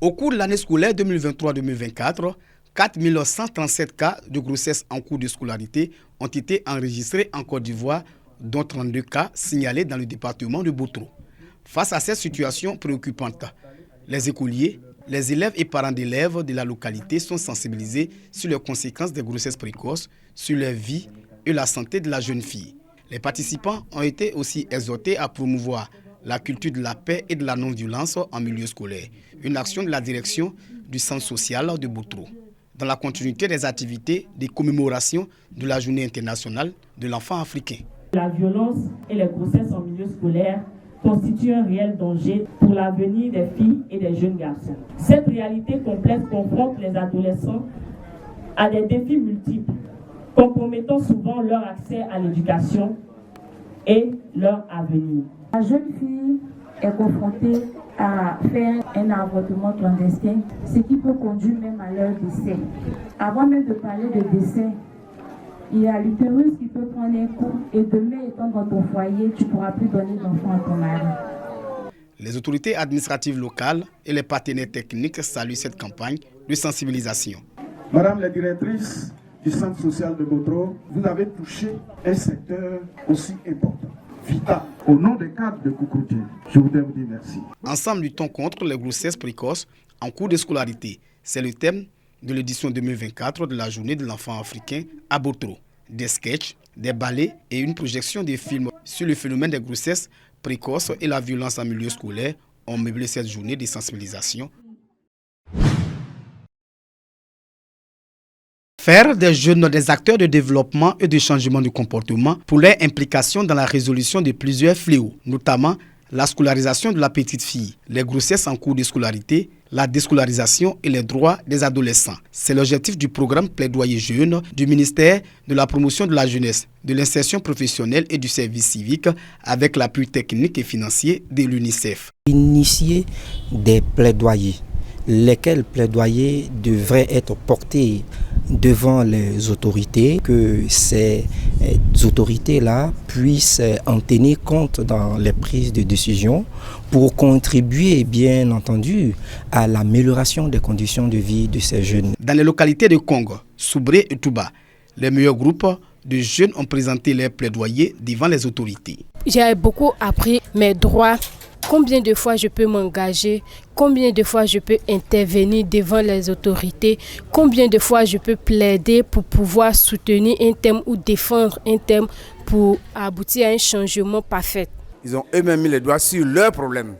Au cours de l'année scolaire 2023-2024, 4 137 cas de grossesse en cours de scolarité ont été enregistrés en Côte d'Ivoire, dont 32 cas signalés dans le département de Boutro. Face à cette situation préoccupante, les écoliers, les élèves et parents d'élèves de la localité sont sensibilisés sur les conséquences des grossesses précoces, sur leur vie et la santé de la jeune fille. Les participants ont été aussi exhortés à promouvoir la culture de la paix et de la non-violence en milieu scolaire, une action de la direction du centre social de Boutro, dans la continuité des activités de commémoration de la Journée internationale de l'enfant africain. La violence et les grossesses en milieu scolaire constituent un réel danger pour l'avenir des filles et des jeunes garçons. Cette réalité complexe confronte les adolescents à des défis multiples, compromettant souvent leur accès à l'éducation et leur avenir. La jeune fille est confrontée à faire un avortement clandestin, ce qui peut conduire même à leur décès. Avant même de parler de décès, il y a l'utérus qui peut prendre un coup et demain étant dans ton foyer, tu ne pourras plus donner d'enfant à ton mari. Les autorités administratives locales et les partenaires techniques saluent cette campagne de sensibilisation. Madame la directrice du centre social de Boutro, vous avez touché un secteur aussi important, vital. Au nom des cadres de Koukroti, je voudrais vous dire merci. Ensemble, luttons contre les grossesses précoces en cours de scolarité. C'est le thème de l'édition 2024 de la Journée de l'enfant africain à Boutro. Des sketchs, des ballets et une projection des films sur le phénomène des grossesses précoces et la violence en milieu scolaire ont meublé cette journée de sensibilisation. Faire des jeunes des acteurs de développement et de changement de comportement pour leur implication dans la résolution de plusieurs fléaux, notamment la scolarisation de la petite fille, les grossesses en cours de scolarité, la déscolarisation et les droits des adolescents. C'est l'objectif du programme Plaidoyer Jeunes du ministère de la Promotion de la Jeunesse, de l'Insertion professionnelle et du service civique avec l'appui technique et financier de l'UNICEF. Initier des plaidoyers, lesquels plaidoyers devraient être portés devant les autorités, que ces autorités-là puissent en tenir compte dans les prises de décision pour contribuer, bien entendu, à l'amélioration des conditions de vie de ces jeunes. Dans les localités de Congo, Soubré et Touba, les meilleurs groupes de jeunes ont présenté leurs plaidoyers devant les autorités. J'ai beaucoup appris mes droits. Combien de fois je peux m'engager, combien de fois je peux intervenir devant les autorités, combien de fois je peux plaider pour pouvoir soutenir un thème ou défendre un thème pour aboutir à un changement parfait. Ils ont eux-mêmes mis les doigts sur leurs problèmes,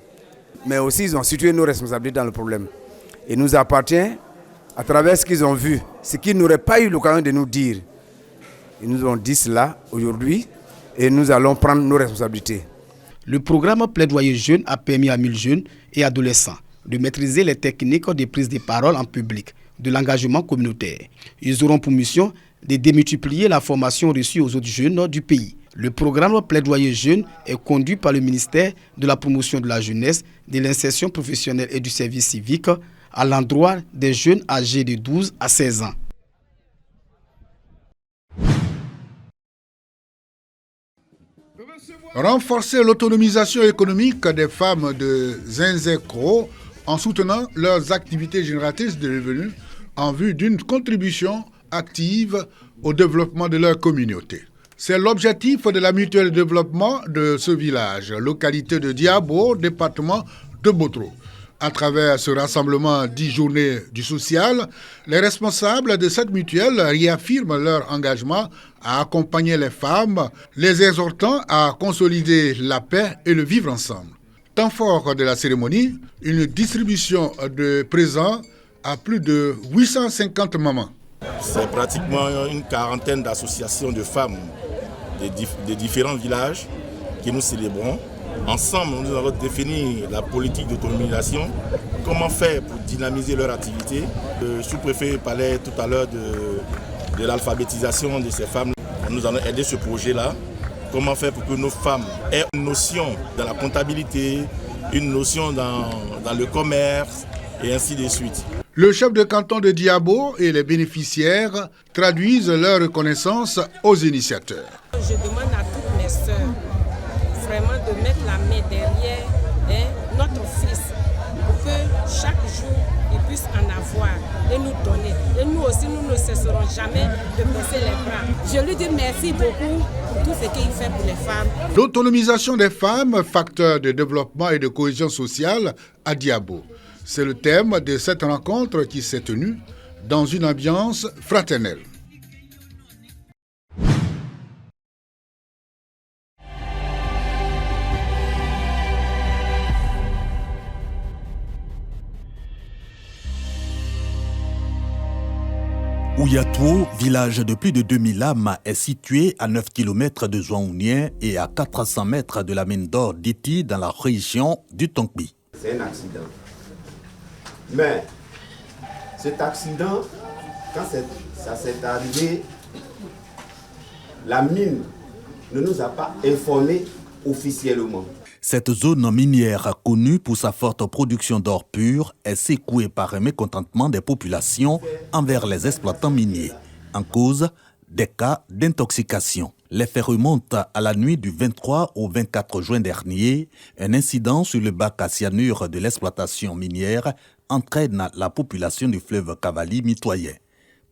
mais aussi ils ont situé nos responsabilités dans le problème. Il nous appartient, à travers ce qu'ils ont vu, ce qu'ils n'auraient pas eu l'occasion de nous dire. Ils nous ont dit cela aujourd'hui et nous allons prendre nos responsabilités. Le programme Plaidoyer Jeunes a permis à 1000 jeunes et adolescents de maîtriser les techniques de prise de parole en public, de l'engagement communautaire. Ils auront pour mission de démultiplier la formation reçue aux autres jeunes du pays. Le programme Plaidoyer Jeunes est conduit par le ministère de la Promotion de la Jeunesse, de l'Insertion professionnelle et du service civique à l'endroit des jeunes âgés de 12 à 16 ans. Renforcer l'autonomisation économique des femmes de Zinzekro en soutenant leurs activités génératrices de revenus en vue d'une contribution active au développement de leur communauté. C'est l'objectif de la mutuelle de développement de ce village, localité de Diabo, département de Boutro. À travers ce rassemblement 10 journées du social, les responsables de cette mutuelle réaffirment leur engagement à accompagner les femmes, les exhortant à consolider la paix et le vivre ensemble. Temps fort de la cérémonie, une distribution de présents à plus de 850 mamans. C'est pratiquement une quarantaine d'associations de femmes des différents villages que nous célébrons. Ensemble, nous avons défini la politique d'autonomisation, comment faire pour dynamiser leur activité. Le sous-préfet parlait tout à l'heure de l'alphabétisation de ces femmes. Nous allons aider ce projet-là. Comment faire pour que nos femmes aient une notion dans la comptabilité, une notion dans le commerce et ainsi de suite. Le chef de canton de Diabo et les bénéficiaires traduisent leur reconnaissance aux initiateurs. Je demande à toutes mes sœurs vraiment de mettre la main derrière notre fils pour que chaque jour, ils puissent en avoir et nous donner. Et nous aussi, nous ne cesserons jamais de baisser les bras. Je lui dis merci beaucoup pour tout ce qu'il fait pour les femmes. L'autonomisation des femmes, facteur de développement et de cohésion sociale à Diabo. C'est le thème de cette rencontre qui s'est tenue dans une ambiance fraternelle. Ouyatou, village de plus de 2000 âmes, est situé à 9 km de Zouaounien et à 400 mètres de la mine d'or d'Iti dans la région du Tonkpi. C'est un accident. Mais cet accident, quand ça s'est arrivé, la mine ne nous a pas informés officiellement. Cette zone minière, connue pour sa forte production d'or pur, est secouée par un mécontentement des populations envers les exploitants miniers, en cause des cas d'intoxication. Les faits remontent à la nuit du 23 au 24 juin dernier. Un incident sur le bac à cyanure de l'exploitation minière entraîne la population du fleuve Cavali mitoyen.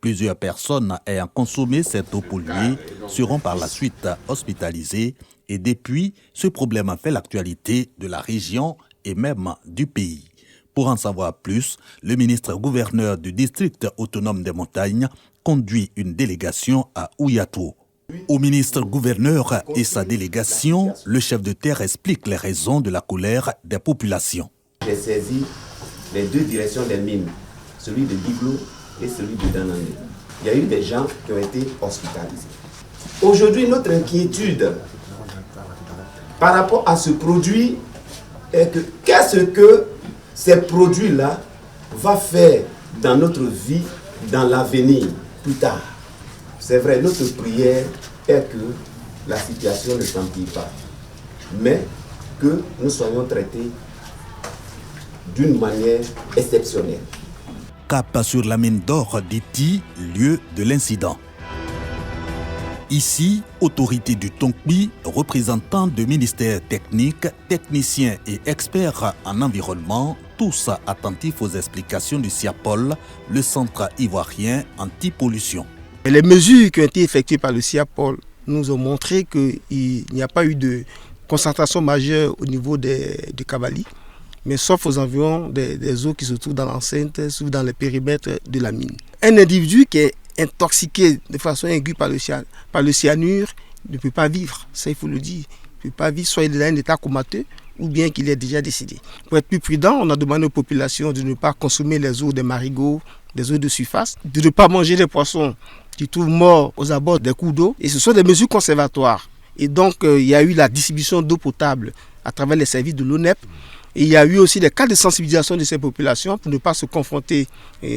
Plusieurs personnes ayant consommé cette eau polluée seront par la suite hospitalisées et depuis, ce problème a fait l'actualité de la région et même du pays. Pour en savoir plus, le ministre-gouverneur du district autonome des montagnes conduit une délégation à Ouyatou. Au ministre-gouverneur et sa délégation, le chef de terre explique les raisons de la colère des populations. J'ai saisi les deux directions des mines, celui de Biglo et celui de Danandé. Il y a eu des gens qui ont été hospitalisés. Aujourd'hui, notre inquiétude par rapport à ce produit est que qu'est-ce que ces produits-là vont faire dans notre vie, dans l'avenir, plus tard. C'est vrai, notre prière est que la situation ne s'empire pas, mais que nous soyons traités d'une manière exceptionnelle. Cap sur la mine d'or d'Iti, lieu de l'incident. Ici, autorités du Tonkpi, représentants de ministères techniques, techniciens et experts en environnement, tous attentifs aux explications du CIAPOL, le centre ivoirien anti-pollution. Les mesures qui ont été effectuées par le CIAPOL nous ont montré qu'il n'y a pas eu de concentration majeure au niveau du Cavali, mais sauf aux environs des eaux qui se trouvent dans l'enceinte, sauf dans les périmètres de la mine. Un individu qui est intoxiqué de façon aiguë par le cyanure ne peut pas vivre, ça il faut le dire. Il ne peut pas vivre, soit il est dans un état comateux ou bien qu'il est déjà décédé. Pour être plus prudent, on a demandé aux populations de ne pas consommer les eaux des marigots, des eaux de surface, de ne pas manger des poissons qui trouvent morts aux abords des cours d'eau. Et ce sont des mesures conservatoires. Et donc il y a eu la distribution d'eau potable à travers les services de l'ONEP. Et il y a eu aussi des cas de sensibilisation de ces populations pour ne pas se confronter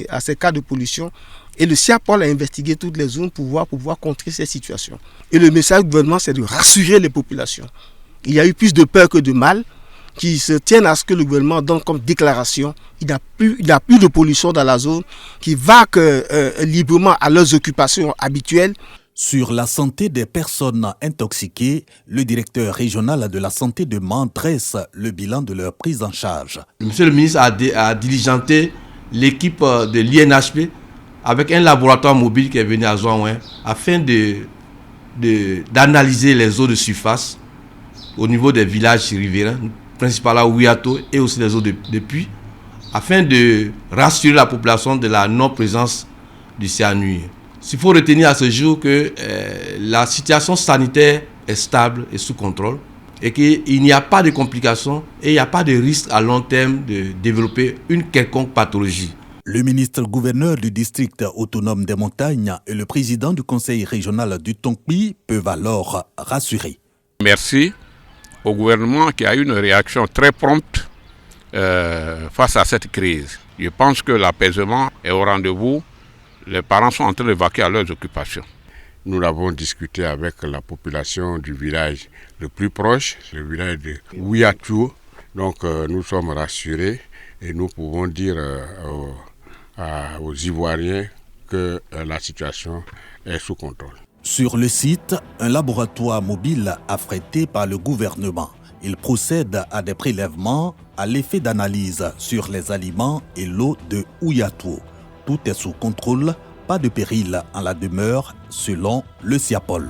à ces cas de pollution. Et le CIAPOL a investigué toutes les zones pour pouvoir contrer ces situations. Et le message du gouvernement, c'est de rassurer les populations. Il y a eu plus de peur que de mal, qui se tiennent à ce que le gouvernement donne comme déclaration. Il n'y a plus de pollution dans la zone, qui vaquent librement à leurs occupations habituelles. Sur la santé des personnes intoxiquées, le directeur régional de la santé de Mans dresse le bilan de leur prise en charge. Monsieur le ministre a diligenté l'équipe de l'INHP avec un laboratoire mobile qui est venu à Zouaouin afin d'analyser les eaux de surface au niveau des villages riverains, principalement Ouyatou et aussi les eaux de puits, afin de rassurer la population de la non-présence du cyanure. Il faut retenir à ce jour que la situation sanitaire est stable et sous contrôle et qu'il n'y a pas de complications et il n'y a pas de risque à long terme de développer une quelconque pathologie. Le ministre-gouverneur du district autonome des montagnes et le président du conseil régional du Tonkpi peuvent alors rassurer. Merci au gouvernement qui a eu une réaction très prompte face à cette crise. Je pense que l'apaisement est au rendez-vous. Les parents sont en train de vaquer à leurs occupations. Nous l'avons discuté avec la population du village le plus proche, le village de Ouyatou. Donc nous sommes rassurés et nous pouvons dire aux Ivoiriens que la situation est sous contrôle. Sur le site, un laboratoire mobile affrété par le gouvernement Il procède à des prélèvements à l'effet d'analyse sur les aliments et l'eau de Ouyatou. Tout est sous contrôle, pas de péril en la demeure selon le SIAPOL.